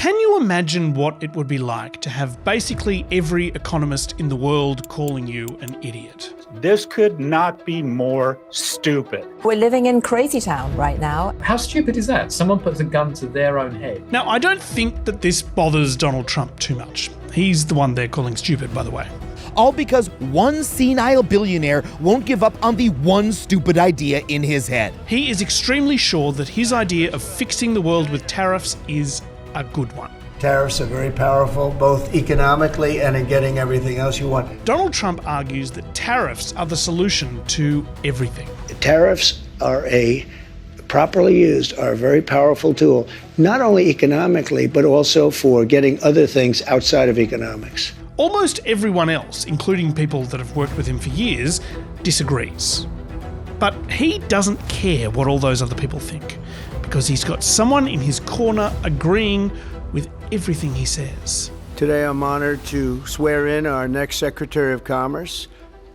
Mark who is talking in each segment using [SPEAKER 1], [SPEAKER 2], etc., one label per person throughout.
[SPEAKER 1] Can you imagine what it would be like to have basically every economist in the world calling you an idiot?
[SPEAKER 2] This could not be more stupid.
[SPEAKER 3] We're living in crazy town right now.
[SPEAKER 4] How stupid is that? Someone puts a gun to their own head.
[SPEAKER 1] Now, I don't think that this bothers Donald Trump too much. He's the one they're calling stupid, by the way.
[SPEAKER 5] All because one senile billionaire won't give up on the one stupid idea in his head.
[SPEAKER 1] He is extremely sure that his idea of fixing the world with tariffs is a good one.
[SPEAKER 6] Tariffs are very powerful, both economically and in getting everything else you want.
[SPEAKER 1] Donald Trump argues that tariffs are the solution to everything.
[SPEAKER 7] Tariffs are properly used, are a very powerful tool, not only economically, but also for getting other things outside of economics.
[SPEAKER 1] Almost everyone else, including people that have worked with him for years, disagrees. But he doesn't care what all those other people think, because he's got someone in his corner agreeing with everything he says.
[SPEAKER 6] Today I'm honored to swear in our next Secretary of Commerce,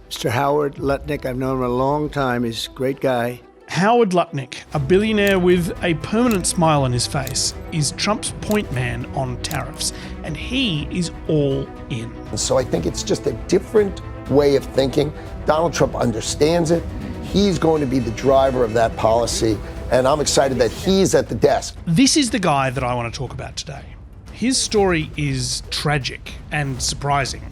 [SPEAKER 6] Mr. Howard Lutnick. I've known him a long time. He's a great guy.
[SPEAKER 1] Howard Lutnick, a billionaire with a permanent smile on his face, is Trump's point man on tariffs, and he is all in.
[SPEAKER 8] So I think it's just a different way of thinking. Donald Trump understands it. He's going to be the driver of that policy, and I'm excited that he's at the desk.
[SPEAKER 1] This is the guy that I want to talk about today. His story is tragic and surprising.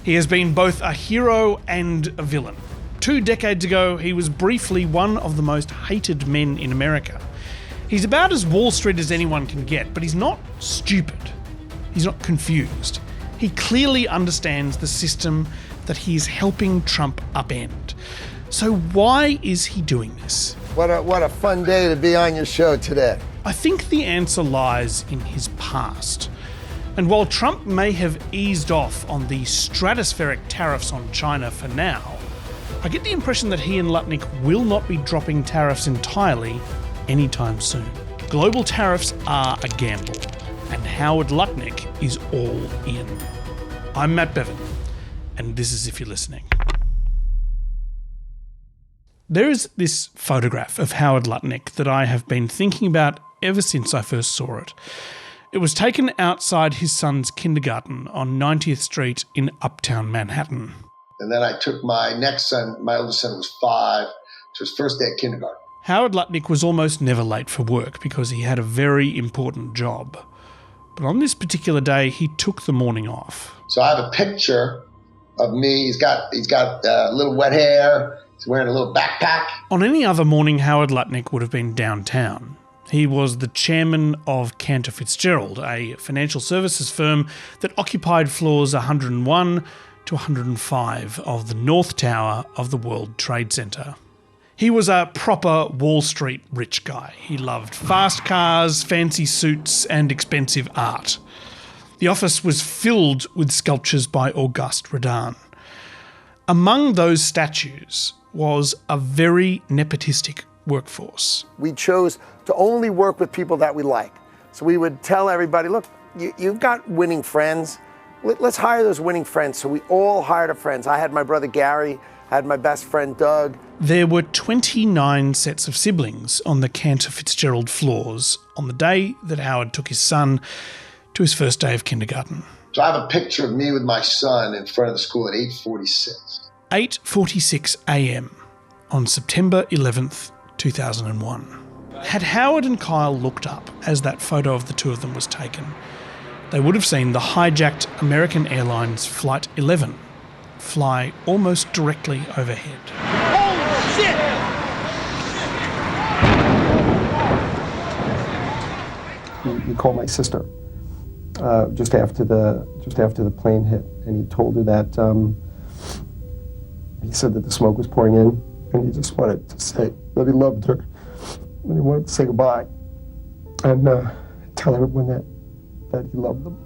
[SPEAKER 1] He has been both a hero and a villain. 2 decades ago, he was briefly one of the most hated men in America. He's about as Wall Street as anyone can get, but he's not stupid. He's not confused. He clearly understands the system that he is helping Trump upend. So why is he doing this?
[SPEAKER 8] What a fun day to be on your show today.
[SPEAKER 1] I think the answer lies in his past. And while Trump may have eased off on the stratospheric tariffs on China for now, I get the impression that he and Lutnick will not be dropping tariffs entirely anytime soon. Global tariffs are a gamble, and Howard Lutnick is all in. I'm Matt Bevan, and this is If You're Listening. There is this photograph of Howard Lutnick that I have been thinking about ever since I first saw it. It was taken outside his son's kindergarten on 90th Street in Uptown Manhattan.
[SPEAKER 8] And then I took my next son, my oldest son was 5, to his first day at kindergarten.
[SPEAKER 1] Howard Lutnick was almost never late for work because he had a very important job. But on this particular day, he took the morning off.
[SPEAKER 8] So I have a picture of me. He's got a little wet hair. He's wearing a little backpack.
[SPEAKER 1] On any other morning, Howard Lutnick would have been downtown. He was the chairman of Cantor Fitzgerald, a financial services firm that occupied floors 101 to 105 of the North Tower of the World Trade Center. He was a proper Wall Street rich guy. He loved fast cars, fancy suits, and expensive art. The office was filled with sculptures by Auguste Rodin. Among those statues was a very nepotistic workforce.
[SPEAKER 8] We chose to only work with people that we like. So we would tell everybody, look, you've got winning friends. Let's hire those winning friends. So we all hired our friends. I had my brother Gary, I had my best friend Doug.
[SPEAKER 1] There were 29 sets of siblings on the Cantor Fitzgerald floors on the day that Howard took his son to his first day of kindergarten.
[SPEAKER 8] So I have a picture of me with my son in front of the school at 8:46.
[SPEAKER 1] 8:46 a.m. on September 11th, 2001. Had Howard and Kyle looked up as that photo of the two of them was taken, they would have seen the hijacked American Airlines Flight 11 fly almost directly overhead.
[SPEAKER 5] Holy shit!
[SPEAKER 9] He called my sister just after the plane hit, and he told her that he said that the smoke was pouring in, and he just wanted to say that he loved her, and he wanted to say goodbye, and tell everyone that he loved them.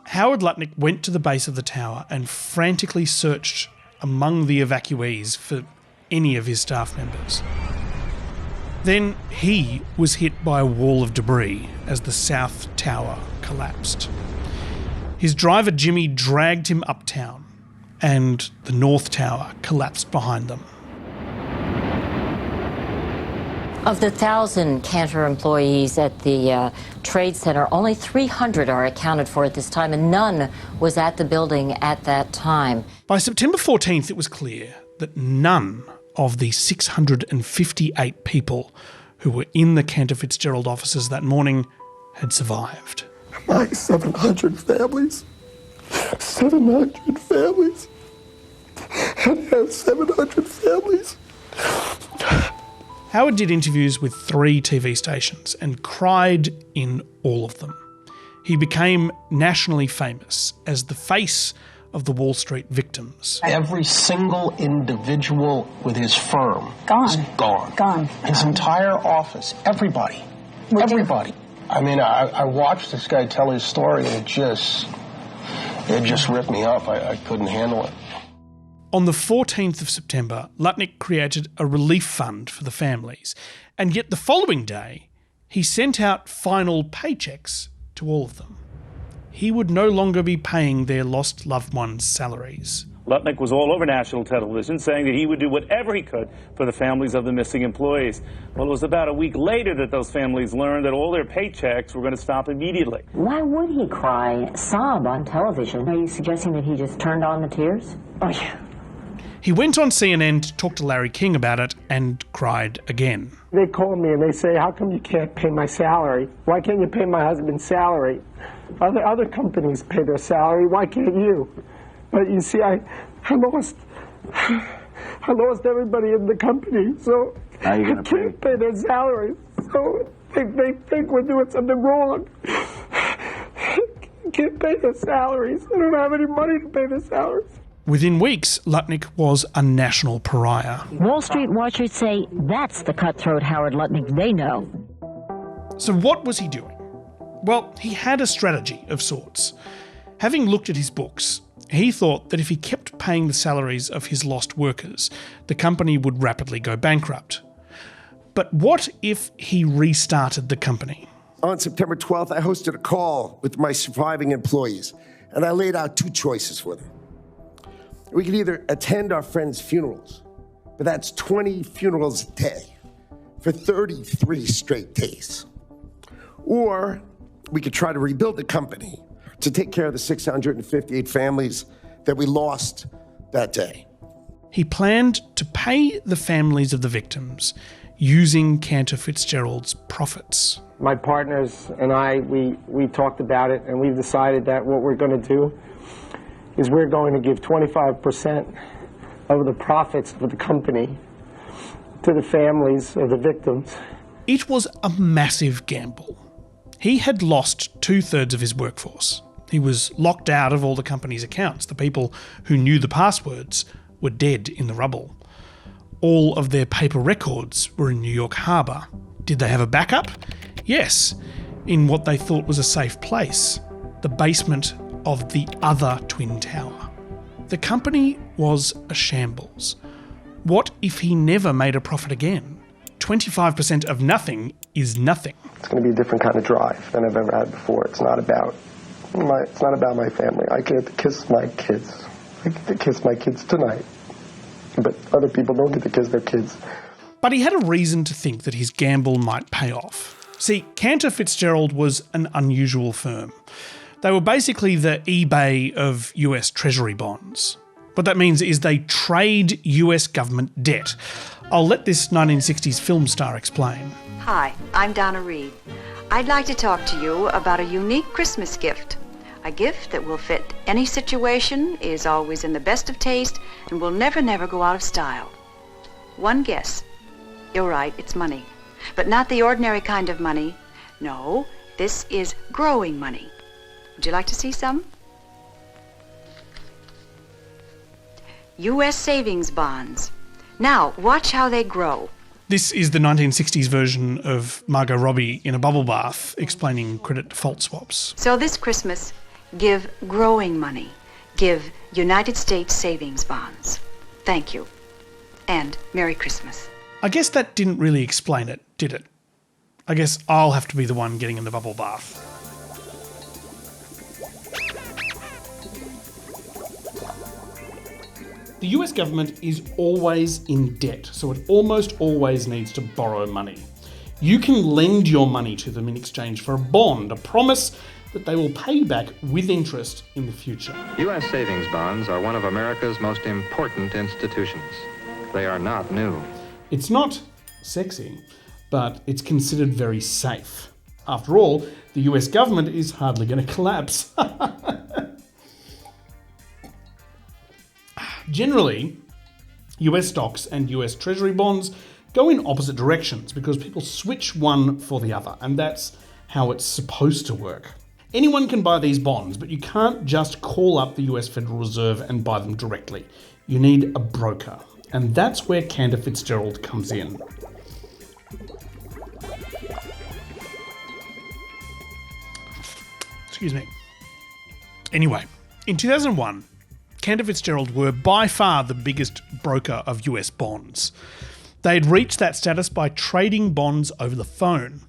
[SPEAKER 1] Howard Lutnick went to the base of the tower and frantically searched among the evacuees for any of his staff members. Then he was hit by a wall of debris as the South Tower collapsed. His driver Jimmy dragged him uptown, and the North Tower collapsed behind them.
[SPEAKER 10] Of the 1,000 Cantor employees at the Trade Center, only 300 are accounted for at this time, and none was at the building at that time.
[SPEAKER 1] By September 14th, it was clear that none of the 658 people who were in the Cantor Fitzgerald offices that morning had survived.
[SPEAKER 9] My 700 families. 700 families. How do you have 700 families?
[SPEAKER 1] Howard did interviews with 3 TV stations and cried in all of them. He became nationally famous as the face of the Wall Street victims.
[SPEAKER 11] Every single individual with his firm is gone.
[SPEAKER 3] Gone.
[SPEAKER 11] His entire office, everybody. Everybody. I mean, I watched this guy tell his story and it just ripped me up. I couldn't handle it.
[SPEAKER 1] On the 14th of September, Lutnick created a relief fund for the families, and yet the following day, he sent out final paychecks to all of them. He would no longer be paying their lost loved ones' salaries.
[SPEAKER 12] Lutnick was all over national television saying that he would do whatever he could for the families of the missing employees. Well, it was about a week later that those families learned that all their paychecks were going to stop immediately.
[SPEAKER 10] Why would he cry, sob on television? Are you suggesting that he just turned on the tears?
[SPEAKER 3] Oh, yeah.
[SPEAKER 1] He went on CNN to talk to Larry King about it and cried again.
[SPEAKER 9] They call me and they say, how come you can't pay my salary? Why can't you pay my husband's salary? Other companies pay their salary. Why can't you? But you see, I lost everybody in the company, so I can't pay their salaries. So they think we're doing something wrong. Can't pay their salaries. I don't have any money to pay their salaries.
[SPEAKER 1] Within weeks, Lutnick was a national pariah.
[SPEAKER 10] Wall Street watchers say that's the cutthroat Howard Lutnick they know.
[SPEAKER 1] So what was he doing? Well, he had a strategy of sorts. Having looked at his books, he thought that if he kept paying the salaries of his lost workers, the company would rapidly go bankrupt. But what if he restarted the company?
[SPEAKER 8] On September 12th, I hosted a call with my surviving employees, and I laid out 2 choices for them. We could either attend our friends' funerals, but that's 20 funerals a day for 33 straight days. Or we could try to rebuild the company to take care of the 658 families that we lost that day.
[SPEAKER 1] He planned to pay the families of the victims using Cantor Fitzgerald's profits.
[SPEAKER 9] My partners and I, we talked about it, and we've decided that what we're going to do is we're going to give 25% of the profits of the company to the families of the victims.
[SPEAKER 1] It was a massive gamble. He had lost 2/3 of his workforce. He was locked out of all the company's accounts. The people who knew the passwords were dead in the rubble. All of their paper records were in New York Harbour. Did they have a backup? Yes, in what they thought was a safe place, the basement of the other Twin Tower. The company was a shambles. What if he never made a profit again? 25% of nothing is nothing.
[SPEAKER 9] It's going to be a different kind of drive than I've ever had before. It's not about my family. I get to kiss my kids. I get to kiss my kids tonight. But other people don't get to kiss their kids.
[SPEAKER 1] But he had a reason to think that his gamble might pay off. See, Cantor Fitzgerald was an unusual firm. They were basically the eBay of US Treasury bonds. What that means is they trade US government debt. I'll let this 1960s film star explain.
[SPEAKER 13] Hi, I'm Donna Reed. I'd like to talk to you about a unique Christmas gift. A gift that will fit any situation, is always in the best of taste, and will never go out of style. One guess. You're right, it's money. But not the ordinary kind of money. No, this is growing money. Would you like to see some? U.S. savings bonds. Now, watch how they grow.
[SPEAKER 1] This is the 1960s version of Margot Robbie in a bubble bath explaining credit default swaps.
[SPEAKER 13] So this Christmas, give growing money. Give United States savings bonds. Thank you. And Merry Christmas.
[SPEAKER 1] I guess that didn't really explain it, did it? I guess I'll have to be the one getting in the bubble bath. The US government is always in debt, so it almost always needs to borrow money. You can lend your money to them in exchange for a bond, a promise that they will pay back with interest in the future.
[SPEAKER 14] U.S. savings bonds are one of America's most important institutions. They are not new.
[SPEAKER 1] It's not sexy, but it's considered very safe. After all, the US government is hardly going to collapse. Generally, US stocks and US Treasury bonds go in opposite directions because people switch one for the other, and that's how it's supposed to work. Anyone can buy these bonds, but you can't just call up the US Federal Reserve and buy them directly. You need a broker, and that's where Cantor Fitzgerald comes in. Excuse me. Anyway, in 2001, Cantor Fitzgerald were by far the biggest broker of US bonds. They had reached that status by trading bonds over the phone.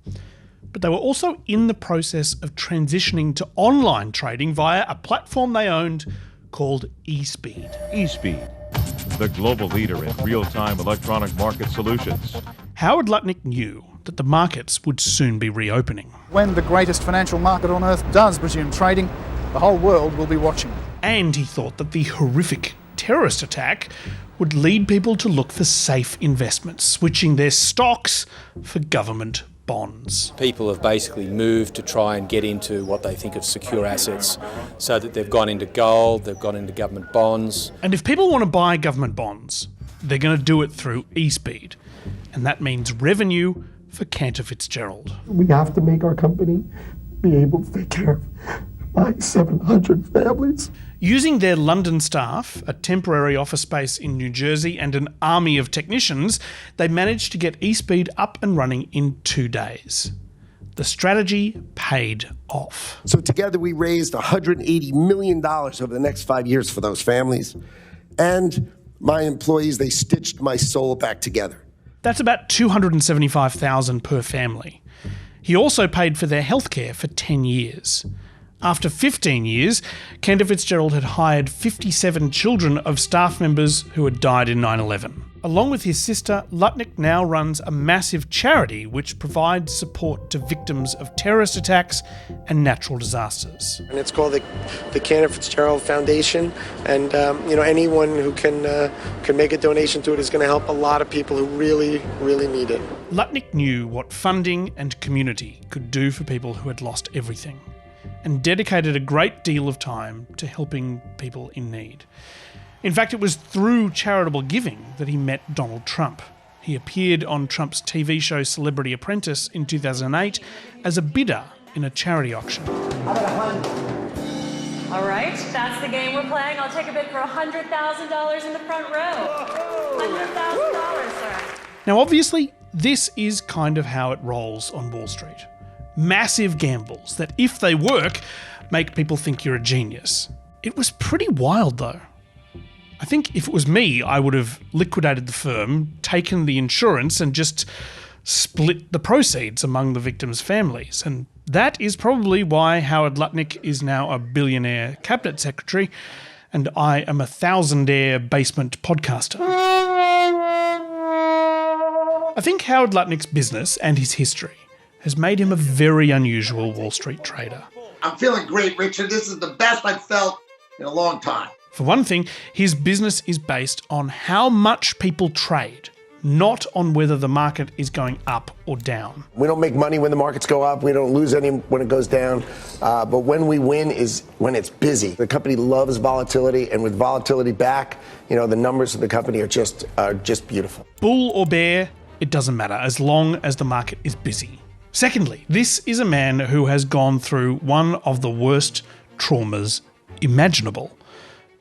[SPEAKER 1] But they were also in the process of transitioning to online trading via a platform they owned called eSpeed.
[SPEAKER 15] eSpeed, the global leader in real-time electronic market solutions.
[SPEAKER 1] Howard Lutnick knew that the markets would soon be reopening.
[SPEAKER 16] When the greatest financial market on earth does resume trading, the whole world will be watching.
[SPEAKER 1] And he thought that the horrific terrorist attack would lead people to look for safe investments, switching their stocks for government bonds.
[SPEAKER 17] People have basically moved to try and get into what they think of secure assets, so that they've gone into gold, they've gone into government bonds.
[SPEAKER 1] And if people want to buy government bonds, they're going to do it through eSpeed. And that means revenue for Cantor Fitzgerald.
[SPEAKER 9] We have to make our company be able to take care of my 700 families.
[SPEAKER 1] Using their London staff, a temporary office space in New Jersey, and an army of technicians, they managed to get eSpeed up and running in 2 days. The strategy paid off.
[SPEAKER 8] So together we raised $180 million over the next 5 years for those families. And my employees, they stitched my soul back together.
[SPEAKER 1] That's about $275,000 per family. He also paid for their healthcare for 10 years. After 15 years, Cantor Fitzgerald had hired 57 children of staff members who had died in 9/11. Along with his sister, Lutnick now runs a massive charity which provides support to victims of terrorist attacks and natural disasters.
[SPEAKER 8] And it's called the Cantor Fitzgerald Foundation. And anyone who can make a donation to it is going to help a lot of people who really, really need it.
[SPEAKER 1] Lutnick knew what funding and community could do for people who had lost everything, and dedicated a great deal of time to helping people in need. In fact, it was through charitable giving that he met Donald Trump. He appeared on Trump's TV show Celebrity Apprentice in 2008 as a bidder in a charity auction.
[SPEAKER 18] All right, that's the game we're playing. I'll take a bid for $100,000 in the front row. $100,000, sir.
[SPEAKER 1] Now, obviously, this is kind of how it rolls on Wall Street. Massive gambles that, if they work, make people think you're a genius. It was pretty wild, though. I think if it was me, I would have liquidated the firm, taken the insurance, and just split the proceeds among the victims' families. And that is probably why Howard Lutnick is now a billionaire cabinet secretary, and I am a thousandaire basement podcaster. I think Howard Lutnick's business and his history has made him a very unusual Wall Street trader.
[SPEAKER 19] I'm feeling great, Richard. This is the best I've felt in a long time.
[SPEAKER 1] For one thing, his business is based on how much people trade, not on whether the market is going up or down.
[SPEAKER 8] We don't make money when the markets go up. We don't lose any when it goes down. But when we win is when it's busy. The company loves volatility, and with volatility back, the numbers of the company are just beautiful.
[SPEAKER 1] Bull or bear, it doesn't matter as long as the market is busy. Secondly, this is a man who has gone through one of the worst traumas imaginable.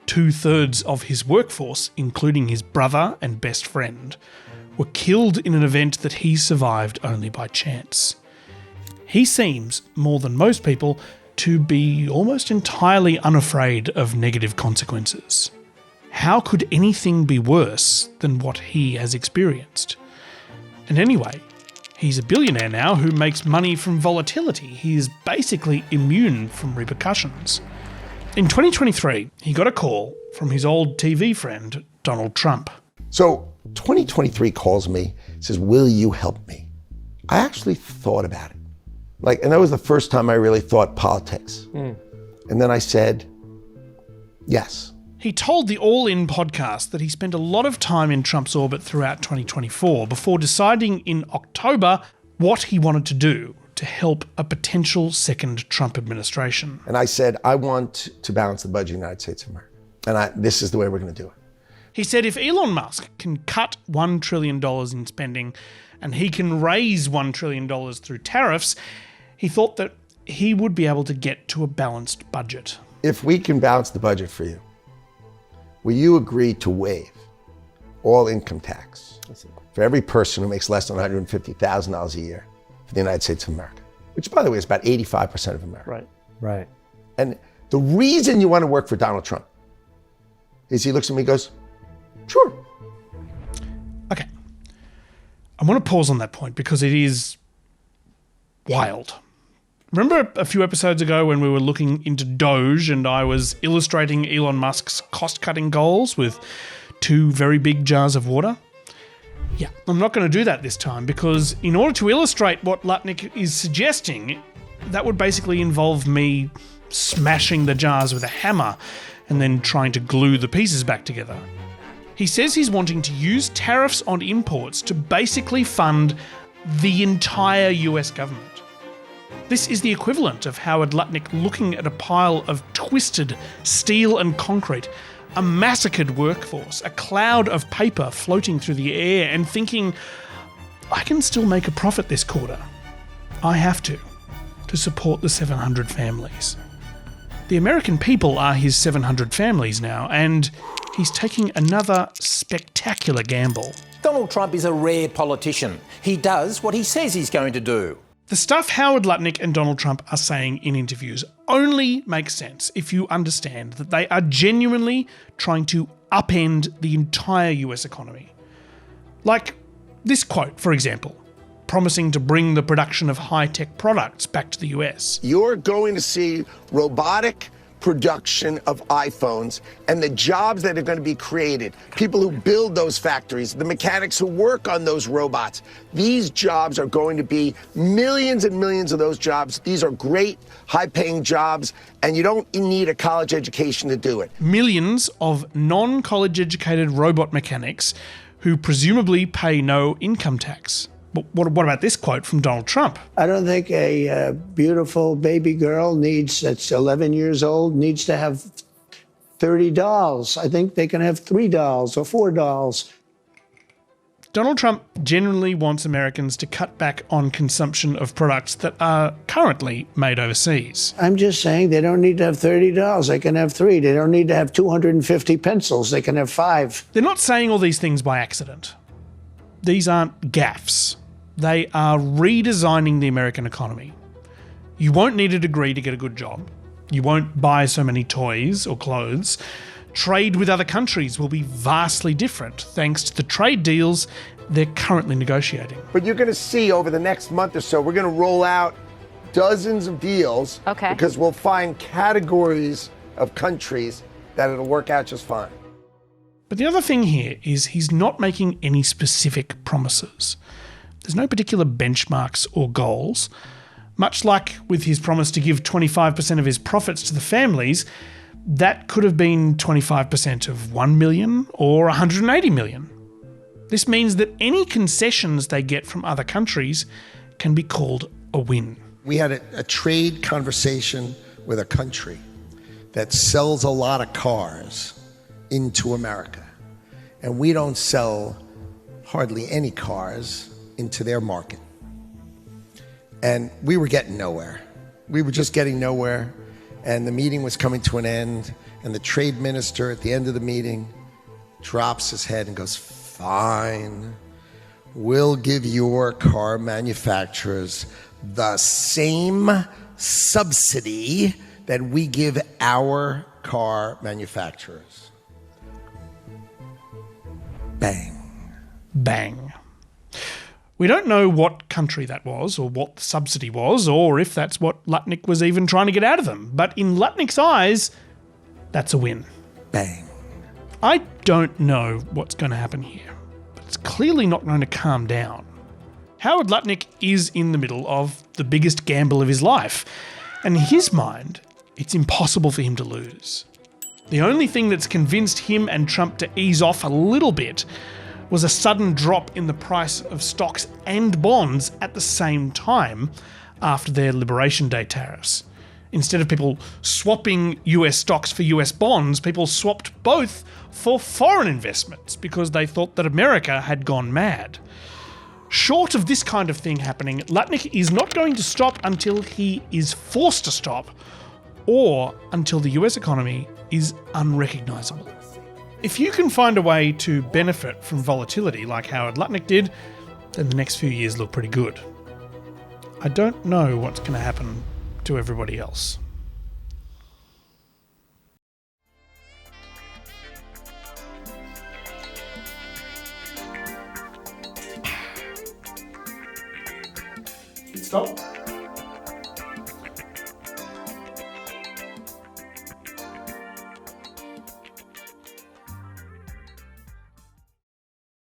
[SPEAKER 1] 2/3 of his workforce, including his brother and best friend, were killed in an event that he survived only by chance. He seems, more than most people, to be almost entirely unafraid of negative consequences. How could anything be worse than what he has experienced? And anyway, he's a billionaire now who makes money from volatility. He is basically immune from repercussions. In 2023, he got a call from his old TV friend, Donald Trump.
[SPEAKER 8] So 2023 calls me, says, will you help me? I actually thought about it. And that was the first time I really thought politics. And then I said, yes.
[SPEAKER 1] He told the All In podcast that he spent a lot of time in Trump's orbit throughout 2024 before deciding in October what he wanted to do to help a potential second Trump administration.
[SPEAKER 8] And I said, I want to balance the budget of the United States of America. And this is the way we're going to do it.
[SPEAKER 1] He said if Elon Musk can cut $1 trillion in spending and he can raise $1 trillion through tariffs, he thought that he would be able to get to a balanced budget.
[SPEAKER 8] If we can balance the budget for you, will you agree to waive all income tax for every person who makes less than $150,000 a year for the United States of America? Which, by the way, is about 85% of America.
[SPEAKER 4] Right.
[SPEAKER 8] And the reason you want to work for Donald Trump is he looks at me and goes, sure.
[SPEAKER 1] Okay. I want to pause on that point because it is wild. Remember a few episodes ago when we were looking into Doge and I was illustrating Elon Musk's cost-cutting goals with 2 very big jars of water? Yeah, I'm not going to do that this time because in order to illustrate what Lutnick is suggesting, that would basically involve me smashing the jars with a hammer and then trying to glue the pieces back together. He says he's wanting to use tariffs on imports to basically fund the entire US government. This is the equivalent of Howard Lutnick looking at a pile of twisted steel and concrete, a massacred workforce, a cloud of paper floating through the air and thinking, I can still make a profit this quarter. I have to support the 700 families. The American people are his 700 families now, and he's taking another spectacular gamble.
[SPEAKER 20] Donald Trump is a rare politician. He does what he says he's going to do.
[SPEAKER 1] The stuff Howard Lutnick and Donald Trump are saying in interviews only makes sense if you understand that they are genuinely trying to upend the entire US economy. Like this quote, for example, promising to bring the production of high-tech products back to the US.
[SPEAKER 8] You're going to see robotic production of iPhones and the jobs that are going to be created, people who build those factories, the mechanics who work on those robots. These jobs are going to be millions and millions of those jobs. These are great, high-paying jobs, and you don't need a college education to do it.
[SPEAKER 1] Millions of non-college educated robot mechanics who presumably pay no income tax. But what about this quote from Donald Trump?
[SPEAKER 7] I don't think a beautiful baby girl that's 11 years old needs to have 30 dolls. I think they can have 3 dolls or 4 dolls.
[SPEAKER 1] Donald Trump genuinely wants Americans to cut back on consumption of products that are currently made overseas.
[SPEAKER 7] I'm just saying they don't need to have 30 dolls. They can have 3. They don't need to have 250 pencils. They can have 5.
[SPEAKER 1] They're not saying all these things by accident. These aren't gaffes. They are redesigning the American economy. You won't need a degree to get a good job. You won't buy so many toys or clothes. Trade with other countries will be vastly different thanks to the trade deals they're currently negotiating.
[SPEAKER 8] But you're going to see over the next month or so, we're going to roll out dozens of deals because we'll find categories of countries that it'll work out just fine.
[SPEAKER 1] But the other thing here is he's not making any specific promises. There's no particular benchmarks or goals. Much like with his promise to give 25% of his profits to the families, that could have been 25% of 1 million or 180 million. This means that any concessions they get from other countries can be called a win.
[SPEAKER 8] We had a trade conversation with a country that sells a lot of cars into America, and we don't sell hardly any cars into their market. And we were getting nowhere. We were just getting nowhere, and the meeting was coming to an end, and the trade minister at the end of the meeting drops his head and goes, fine, we'll give your car manufacturers the same subsidy that we give our car manufacturers. Bang.
[SPEAKER 1] Bang. We don't know what country that was or what the subsidy was or if that's what Lutnick was even trying to get out of them. But in Lutnick's eyes, that's a win.
[SPEAKER 8] Bang.
[SPEAKER 1] I don't know what's going to happen here, but it's clearly not going to calm down. Howard Lutnick is in the middle of the biggest gamble of his life, and in his mind, it's impossible for him to lose. The only thing that's convinced him and Trump to ease off a little bit was a sudden drop in the price of stocks and bonds at the same time after their Liberation Day tariffs. Instead of people swapping US stocks for US bonds, people swapped both for foreign investments because they thought that America had gone mad. Short of this kind of thing happening, Lutnick is not going to stop until he is forced to stop, or until the US economy is unrecognisable. If you can find a way to benefit from volatility like Howard Lutnick did, then the next few years look pretty good. I don't know what's going to happen to everybody else. Stop.